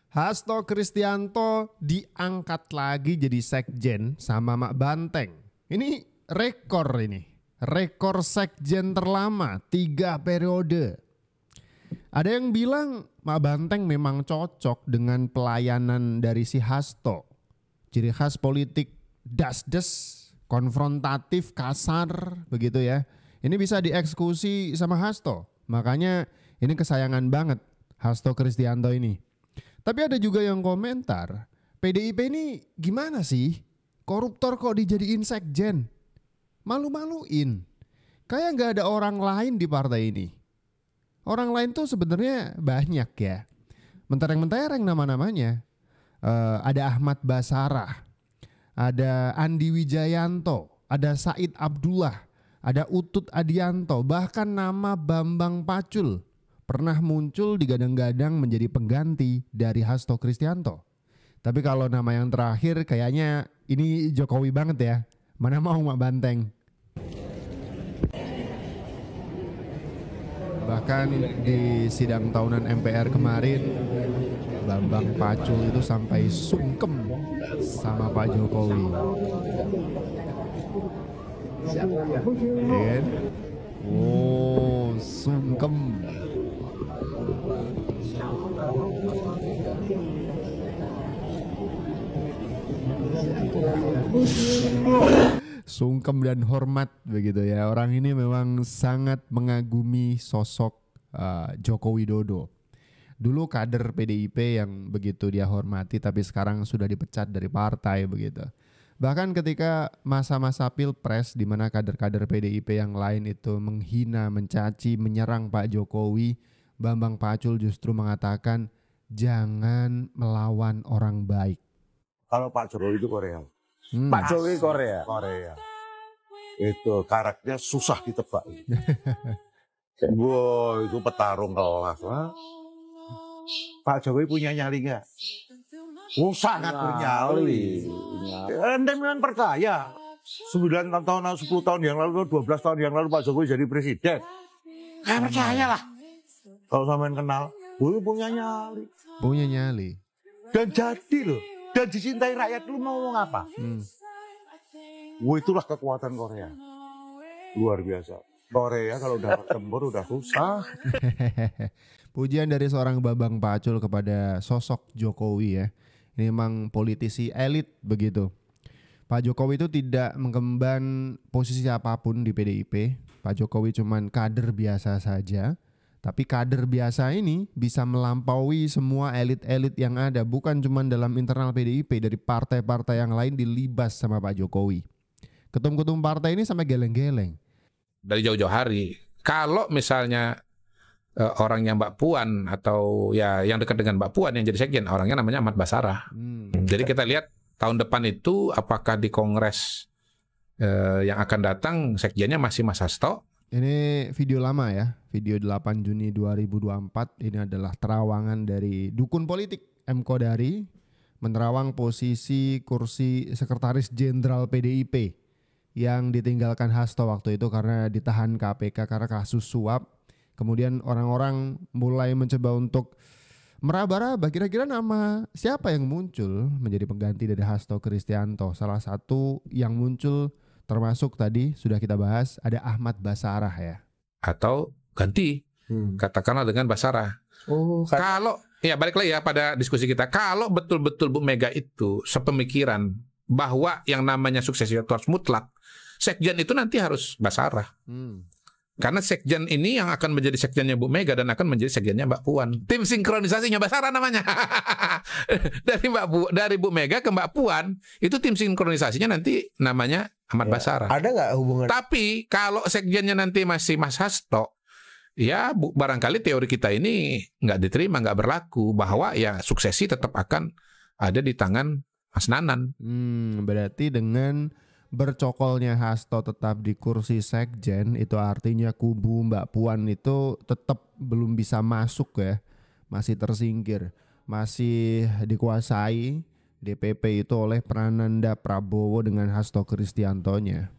Hasto Kristianto diangkat lagi jadi sekjen sama Mak Banteng. Ini rekor ini. Rekor sekjen terlama 3 periode. Ada yang bilang Mak Banteng memang cocok dengan pelayanan dari si Hasto. Ciri khas politik das-des, konfrontatif, kasar begitu ya. Ini bisa dieksekusi sama Hasto. Makanya ini kesayangan banget Hasto Kristianto ini. Tapi ada juga yang komentar, PDIP ini gimana sih? Koruptor kok dijadiin sekjen? Malu-maluin. Kayak gak ada orang lain di partai ini. Orang lain tuh sebenarnya banyak ya. Mentereng-mentereng nama-namanya. Ada Ahmad Basarah, ada Andi Wijayanto, ada Said Abdullah, ada Utut Adianto, bahkan nama Bambang Pacul pernah muncul digadang-gadang menjadi pengganti dari Hasto Kristianto. Tapi kalau nama yang terakhir kayaknya ini Jokowi banget ya. Mana mau Mak Banteng. Bahkan di sidang tahunan MPR kemarin Bambang Pacul itu sampai sungkem sama Pak Jokowi. Ya. Oh, sungkem. Sungkem dan hormat begitu ya. Orang ini memang sangat mengagumi sosok Joko Widodo. Dulu kader PDIP yang begitu dia hormati, tapi sekarang sudah dipecat dari partai begitu. Bahkan ketika masa-masa Pilpres di mana kader-kader PDIP yang lain itu menghina, mencaci, menyerang Pak Jokowi, Bambang Pacul justru mengatakan jangan melawan orang baik. Kalau Pak Jokowi itu Korea. Pak Jokowi Korea. Itu karakternya susah ditebak. Wow, itu petarung kelas lah. Pak Jokowi punya nyali nggak? Oh, sangat bernyali. Anda memang percaya 9 tahun, 10 tahun yang lalu, 12 tahun yang lalu Pak Jokowi jadi presiden? Saya percaya lah. Kalau sampean kenal, punya nyali. Punya nyali. Dan jadi loh. Dan dicintai rakyat, lu mau ngomong apa? Itulah kekuatan Korea. Luar biasa. Korea kalau udah tempur udah susah. Pujian dari seorang Bambang Pacul kepada sosok Jokowi ya. Ini memang politisi elit begitu. Pak Jokowi itu tidak mengemban posisi apapun di PDIP. Pak Jokowi cuman kader biasa saja. Tapi kader biasa ini bisa melampaui semua elit-elit yang ada. Bukan cuma dalam internal PDIP, dari partai-partai yang lain dilibas sama Pak Jokowi. Ketum-ketum partai ini sampai geleng-geleng. Dari jauh-jauh hari, kalau misalnya orangnya Mbak Puan atau ya yang dekat dengan Mbak Puan yang jadi sekjen, orangnya namanya Ahmad Basarah. Jadi kita lihat tahun depan itu apakah di Kongres yang akan datang sekjennya masih Mas Hasto. Ini video lama ya, video 8 Juni 2024. Ini adalah terawangan dari dukun politik M. Kodari menerawang posisi kursi sekretaris jenderal PDIP yang ditinggalkan Hasto waktu itu karena ditahan KPK karena kasus suap. Kemudian orang-orang mulai mencoba untuk meraba-raba kira-kira nama siapa yang muncul menjadi pengganti dari Hasto Kristianto. Salah satu yang muncul termasuk tadi sudah kita bahas ada Ahmad Basarah ya. Atau ganti, katakanlah dengan Basarah. Kalau, ya balik lagi ya pada diskusi kita. Kalau betul-betul Bu Mega itu sepemikiran bahwa yang namanya sukses itu harus mutlak, sekjen itu nanti harus Basarah. Karena sekjen ini yang akan menjadi sekjennya Bu Mega dan akan menjadi sekjennya Mbak Puan. Tim sinkronisasinya Basarah namanya. Dari Bu Mega ke Mbak Puan, itu tim sinkronisasinya nanti namanya Ahmad Basarah. Ada nggak hubungan? Tapi kalau sekjennya nanti masih Mas Hasto, ya barangkali teori kita ini nggak diterima, nggak berlaku, bahwa ya suksesi tetap akan ada di tangan Mas Nanan. Berarti dengan bercokolnya Hasto tetap di kursi sekjen, itu artinya kubu Mbak Puan itu tetap belum bisa masuk ya, masih tersingkir, masih dikuasai DPP itu oleh Prananda Prabowo dengan Hasto Kristiantonya.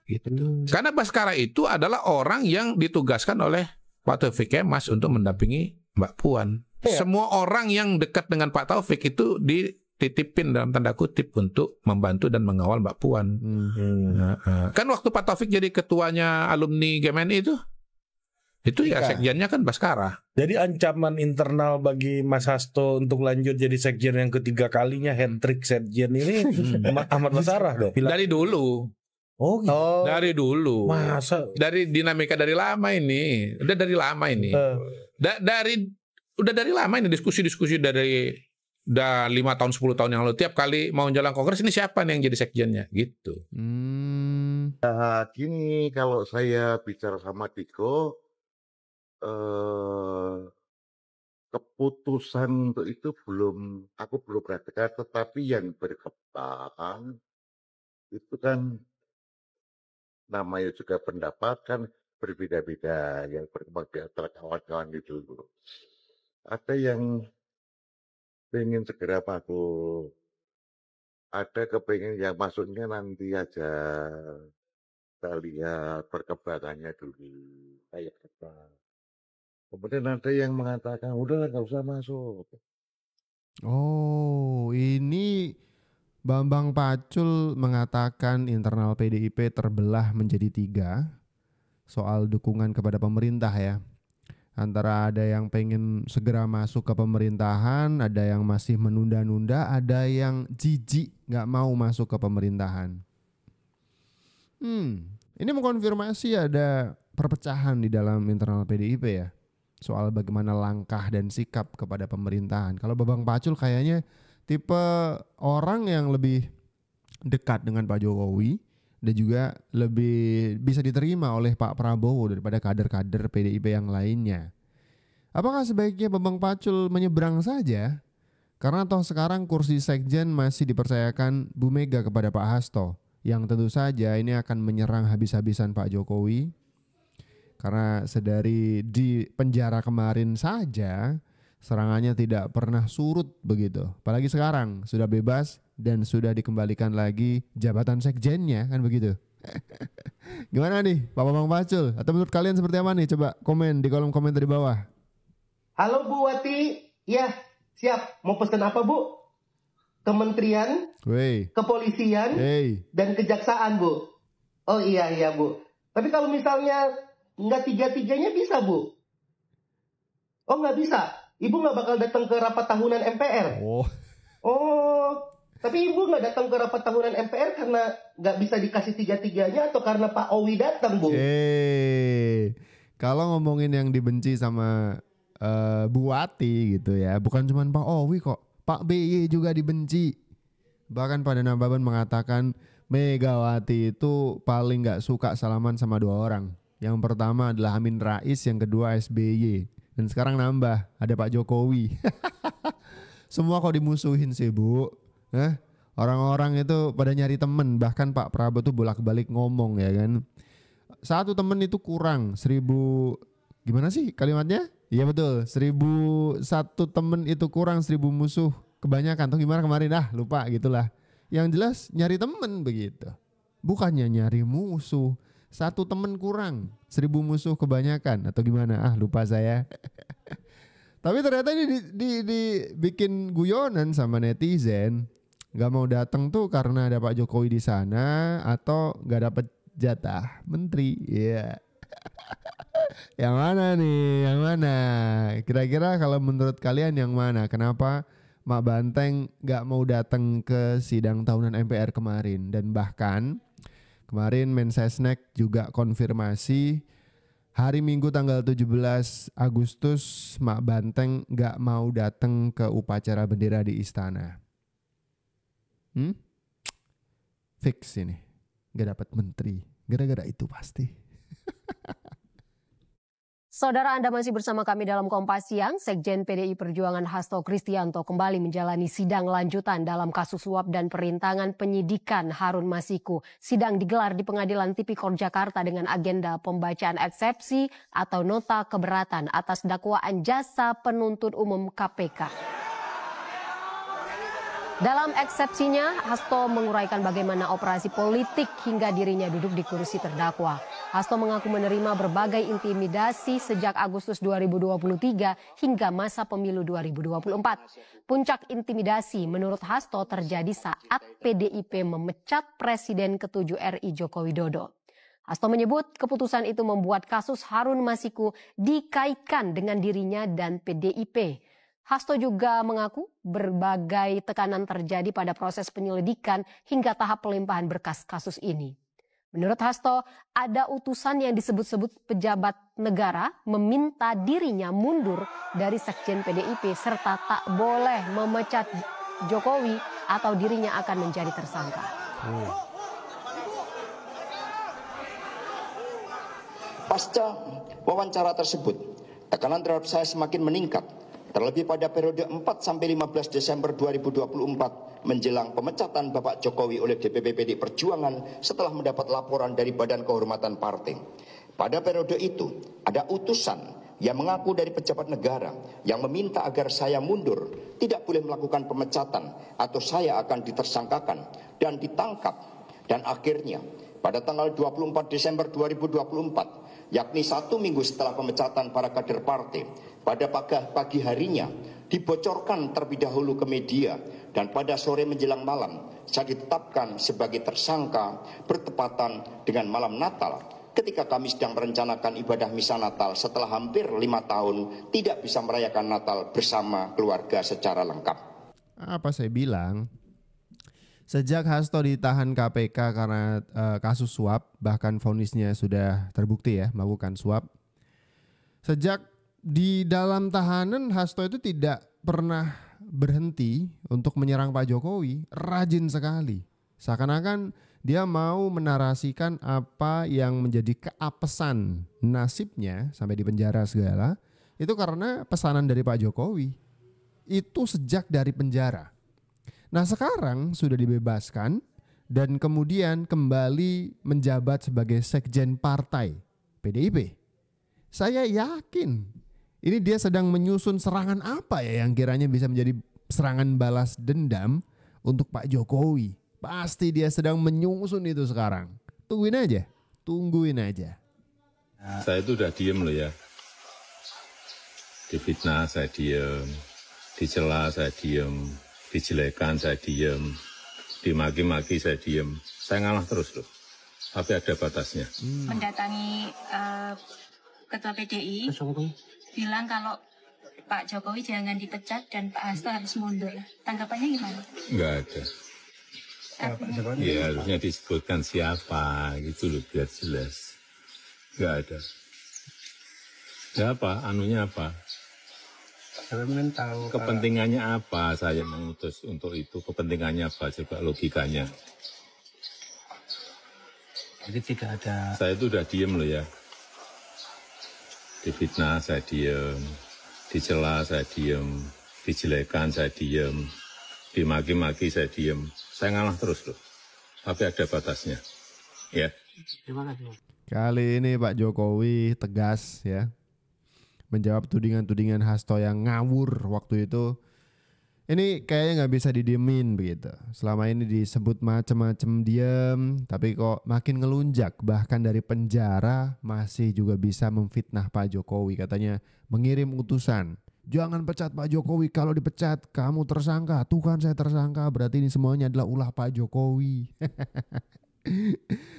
Gitu. Karena Baskara itu adalah orang yang ditugaskan oleh Pak Taufik Kemas untuk mendampingi Mbak Puan. Semua orang yang dekat dengan Pak Taufik itu dititipin dalam tanda kutip untuk membantu dan mengawal Mbak Puan. Kan waktu Pak Taufik jadi ketuanya alumni GMNI itu ya sekjennya kan Baskara. Jadi ancaman internal bagi Mas Hasto untuk lanjut jadi sekjen yang ketiga kalinya, hat-trick sekjen ini Ahmad Basarah dong. Dari dulu. Oh gitu. Dari dulu. Masa? Dari dinamika dari lama ini. Udah dari lama ini. Udah dari lama ini diskusi-diskusi dari udah 5 tahun 10 tahun yang lalu. Tiap kali mau jalan kongres ini siapa nih yang jadi sekjennya gitu. Gini, kalau saya bicara sama Tiko, keputusan untuk itu aku belum perhatikan, tetapi yang berkembang itu kan namanya juga pendapat kan berbeda-beda yang berkembang di antara kawan-kawan itu. Ada yang pengen segera masuk, ada kepengen yang masuknya nanti aja, kita lihat perkembangannya dulu kayak apa. Kemudian ada yang mengatakan udah nggak usah masuk. Oh, ini Bambang Pacul mengatakan internal PDIP terbelah menjadi 3 soal dukungan kepada pemerintah ya. Antara ada yang pengen segera masuk ke pemerintahan, ada yang masih menunda-nunda, ada yang jijik nggak mau masuk ke pemerintahan. Ini mengkonfirmasi ada perpecahan di dalam internal PDIP ya. Soal bagaimana langkah dan sikap kepada pemerintahan. Kalau Bambang Pacul kayaknya tipe orang yang lebih dekat dengan Pak Jokowi dan juga lebih bisa diterima oleh Pak Prabowo daripada kader-kader PDIP yang lainnya. Apakah sebaiknya Bambang Pacul menyeberang saja? Karena toh sekarang kursi sekjen masih dipercayakan Bu Mega kepada Pak Hasto, yang tentu saja ini akan menyerang habis-habisan Pak Jokowi. Karena sedari di penjara kemarin saja serangannya tidak pernah surut begitu. Apalagi sekarang sudah bebas dan sudah dikembalikan lagi jabatan sekjennya kan begitu. Gimana nih Pak Bambang Pacul? Atau menurut kalian seperti apa nih? Coba komen di kolom komentar di bawah. Halo Bu Wati, ya siap. Mau pesan apa Bu? Kementerian, kepolisian, dan kejaksaan Bu. Oh iya Bu. Tapi kalau misalnya nggak tiga-tiganya bisa Bu? Oh nggak bisa? Ibu nggak bakal datang ke rapat tahunan MPR? Oh, tapi Ibu nggak datang ke rapat tahunan MPR karena nggak bisa dikasih tiga-tiganya atau karena Pak Owi datang Bu? Kalau ngomongin yang dibenci sama Bu Wati gitu ya, bukan cuma Pak Owi kok, Pak BY juga dibenci. Bahkan Pak Nababan mengatakan Megawati itu paling nggak suka salaman sama 2 orang. Yang pertama adalah Amin Rais, yang kedua SBY. Dan sekarang nambah, ada Pak Jokowi. Semua kok dimusuhin sih Bu. Orang-orang itu pada nyari temen. Bahkan Pak Prabowo tuh bolak-balik ngomong ya kan. 1 temen itu kurang, 1000... Gimana sih kalimatnya? Iya betul, 1001 temen itu kurang, 1000 musuh kebanyakan. Tuh gimana kemarin? Lupa gitulah. Yang jelas nyari temen begitu. Bukannya nyari musuh. 1 temen kurang, 1000 musuh kebanyakan atau gimana? Lupa saya. Tapi ternyata ini dibikin guyonan sama netizen. Gak mau datang tuh karena ada Pak Jokowi di sana atau gak dapat jatah menteri. Iya. Yang mana nih? Yang mana? Kira-kira kalau menurut kalian yang mana? Kenapa Mak Banteng gak mau datang ke sidang tahunan MPR kemarin? Dan bahkan kemarin Mensesnek juga konfirmasi hari Minggu tanggal 17 Agustus Mak Banteng gak mau datang ke upacara bendera di istana. Fix ini. Gak dapat menteri. Gara-gara itu pasti. Saudara, Anda masih bersama kami dalam Kompas Siang. Sekjen PDI Perjuangan Hasto Kristianto kembali menjalani sidang lanjutan dalam kasus suap dan perintangan penyidikan Harun Masiku. Sidang digelar di Pengadilan Tipikor Jakarta dengan agenda pembacaan eksepsi atau nota keberatan atas dakwaan jasa penuntut umum KPK. Dalam eksepsinya, Hasto menguraikan bagaimana operasi politik hingga dirinya duduk di kursi terdakwa. Hasto mengaku menerima berbagai intimidasi sejak Agustus 2023 hingga masa pemilu 2024. Puncak intimidasi menurut Hasto terjadi saat PDIP memecat Presiden ke-7 RI Joko Widodo. Hasto menyebut keputusan itu membuat kasus Harun Masiku dikaitkan dengan dirinya dan PDIP. Hasto juga mengaku berbagai tekanan terjadi pada proses penyelidikan hingga tahap pelimpahan berkas kasus ini. Menurut Hasto, ada utusan yang disebut-sebut pejabat negara meminta dirinya mundur dari Sekjen PDIP serta tak boleh memecat Jokowi atau dirinya akan menjadi tersangka. Pasca wawancara tersebut, tekanan terhadap saya semakin meningkat. Terlebih pada periode 4-15 Desember 2024 menjelang pemecatan Bapak Jokowi oleh DPP PD Perjuangan setelah mendapat laporan dari Badan Kehormatan Partai. Pada periode itu ada utusan yang mengaku dari pejabat negara yang meminta agar saya mundur, tidak boleh melakukan pemecatan atau saya akan ditersangkakan dan ditangkap. Dan akhirnya pada tanggal 24 Desember 2024, yakni 1 minggu setelah pemecatan para kader partai, pada pagi harinya dibocorkan terlebih dahulu ke media dan pada sore menjelang malam saya ditetapkan sebagai tersangka bertepatan dengan malam Natal ketika kami sedang merencanakan ibadah misa Natal setelah hampir 5 tahun tidak bisa merayakan Natal bersama keluarga secara lengkap. Apa saya bilang? Sejak Hasto ditahan KPK karena kasus suap, bahkan vonisnya sudah terbukti ya melakukan suap. Sejak di dalam tahanan, Hasto itu tidak pernah berhenti untuk menyerang Pak Jokowi, rajin sekali. Seakan-akan dia mau menarasikan apa yang menjadi keapesan nasibnya sampai di penjara segala, itu karena pesanan dari Pak Jokowi. Itu sejak dari penjara. Nah sekarang sudah dibebaskan dan kemudian kembali menjabat sebagai sekjen partai PDIP. Saya yakin ini dia sedang menyusun serangan apa ya yang kiranya bisa menjadi serangan balas dendam untuk Pak Jokowi. Pasti dia sedang menyusun itu sekarang. Tungguin aja. Saya itu udah diem loh ya. Difitnah saya diem, dicela saya diem, dijelekan saya diem, dimaki-maki saya diem. Saya ngalah terus loh. Tapi ada batasnya. Mendatangi Ketua PDI. Bilang kalau Pak Jokowi jangan dipecat dan Pak Hasto harus mundur. Tanggapannya gimana? Enggak ada. Ya harusnya disebutkan siapa gitu loh biar jelas. Enggak ada. Ya apa? Anunya apa? Kepentingannya apa saya mengutus untuk itu? Kepentingannya apa? Coba logikanya. Jadi tidak ada. Saya itu udah diem loh ya. Difitnah saya diem, dicela saya diem, dijelekan saya diem, dimaki-maki saya diem. Saya ngalah terus loh. Tapi ada batasnya. Ya. Terima kasih. Kali ini Pak Jokowi tegas ya. Menjawab tudingan-tudingan Hasto yang ngawur waktu itu. Ini kayaknya nggak bisa didiemin begitu. Selama ini disebut macam-macam diam, tapi kok makin ngelunjak. Bahkan dari penjara masih juga bisa memfitnah Pak Jokowi. Katanya mengirim utusan. Jangan pecat Pak Jokowi, kalau dipecat kamu tersangka. Tuh kan saya tersangka, berarti ini semuanya adalah ulah Pak Jokowi.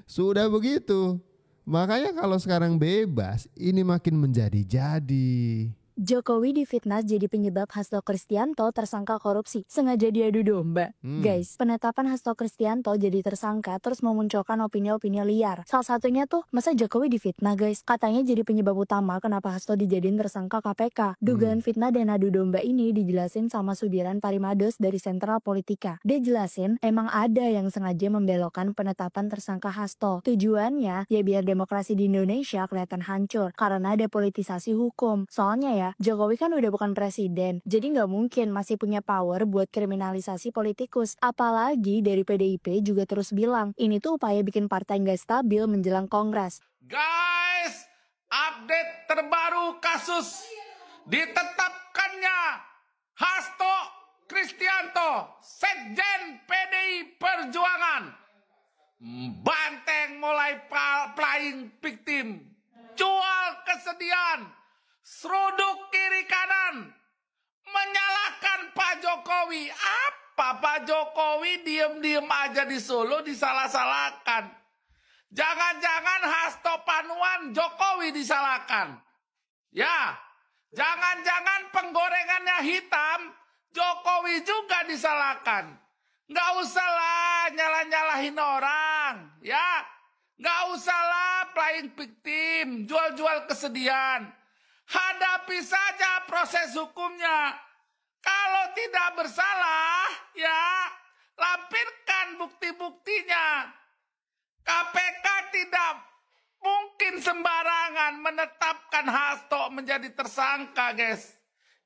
Sudah begitu. Makanya kalau sekarang bebas, ini makin menjadi-jadi. Jokowi difitnah jadi penyebab Hasto Kristianto tersangka korupsi, sengaja diadu domba. Guys, penetapan Hasto Kristianto jadi tersangka terus memunculkan opini-opini liar. Salah satunya tuh, masa Jokowi difitnah guys? Katanya jadi penyebab utama kenapa Hasto dijadiin tersangka KPK. Dugaan fitnah dan adu domba ini dijelasin sama Sudiran Parimados dari Sentral Politika. Dia jelasin emang ada yang sengaja membelokkan penetapan tersangka Hasto. Tujuannya ya biar demokrasi di Indonesia kelihatan hancur karena ada politisasi hukum. Soalnya ya, Jokowi kan udah bukan presiden, jadi nggak mungkin masih punya power buat kriminalisasi politikus. Apalagi dari PDIP juga terus bilang, ini tuh upaya bikin partai nggak stabil menjelang Kongres. Guys, update terbaru kasus ditetapkannya Hasto Kristianto, Sekjen PDI Perjuangan. Banteng mulai playing victim. Jual kesedihan. Seruduk kiri kanan. Menyalahkan Pak Jokowi. Apa Pak Jokowi diem-diem aja di Solo disalah-salahkan. Jangan-jangan Hasto Panuan Jokowi disalahkan. Ya, jangan-jangan penggorengannya hitam, Jokowi juga disalahkan. Nggak usahlah nyalah-nyalahin orang, ya. Nggak usahlah playing victim, jual-jual kesedihan. Hadapi saja proses hukumnya. Kalau tidak bersalah, ya, lampirkan bukti-buktinya. KPK tidak mungkin sembarangan menetapkan Hasto menjadi tersangka, guys.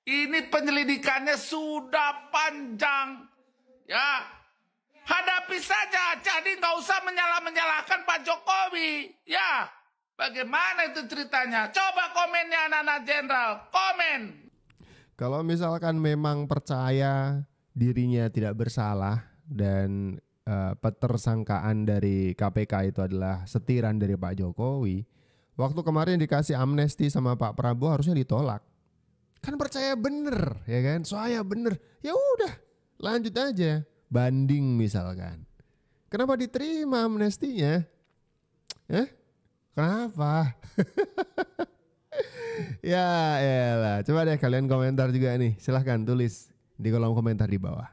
Ini penyelidikannya sudah panjang. Ya, hadapi saja. Jadi nggak usah menyalah-menyalahkan Pak Jokowi. Ya, bagaimana itu ceritanya? Coba komennya anak-anak jenderal. Komen. Kalau misalkan memang percaya dirinya tidak bersalah dan petersangkaan dari KPK itu adalah setiran dari Pak Jokowi, waktu kemarin dikasih amnesti sama Pak Prabowo harusnya ditolak. Kan percaya bener, ya kan? Saya bener. Ya udah, lanjut aja. Banding misalkan. Kenapa diterima amnestinya? Kenapa? Ya elah. Coba deh kalian komentar juga nih. Silahkan tulis di kolom komentar di bawah.